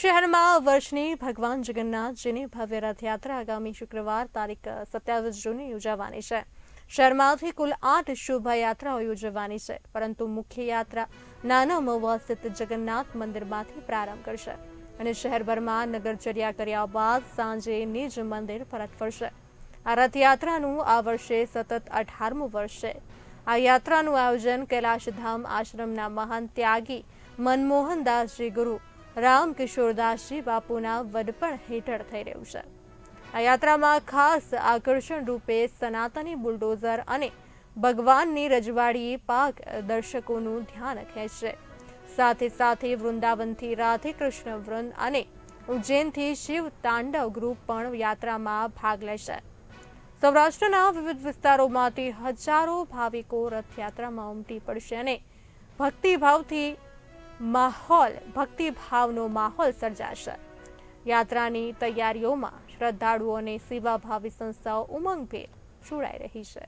શહેરમાં વર્ષની ભગવાન જગન્નાથજીની ભવ્ય રથયાત્રા આગામી શુક્રવાર તારીખ 27 જૂને યોજાવાની છે। શહેરમાંથી કુલ 8 શોભાયાત્રાઓ યોજવાની છે, પરંતુ મુખ્ય યાત્રા નાના મહુવા સ્થિત જગન્નાથ મંદિરમાંથી પ્રારંભ કરશે અને શહેરભરમાં નગરચર્યા કર્યા બાદ સાંજે નિજ મંદિર પરત ફરશે। આ રથયાત્રાનું આ વર્ષે સતત 18મું વર્ષ છે। આ યાત્રાનું આયોજન કૈલાશધામ આશ્રમના મહાન ત્યાગી મનમોહનદાસજી ગુરુ રામકિશોરદાસજી બાપુના વડપણ હેઠળ થઈ રહ્યું છે। આ યાત્રામાં ખાસ આકર્ષણ રૂપે સનાતની બુલડોઝર અને ભગવાનની રજવાડી પાક દર્શકોનું ધ્યાન ખેંચશે। સાથે સાથે વૃંદાવનથી રાધે કૃષ્ણ વૃંદ અને ઉજ્જૈનથી શિવ તાંડવ ગ્રુપ પણ યાત્રામાં ભાગ લેશે। સૌરાષ્ટ્રના વિવિધ વિસ્તારોમાંથી હજારો ભાવિકો રથયાત્રામાં ઉમટી પડશે અને ભક્તિભાવનો માહોલ સર્જાશે। યાત્રાની તૈયારીઓમાં શ્રદ્ધાળુઓ અને સેવાભાવી સંસ્થાઓ ઉમંગભેર જોડાઈ રહી છે।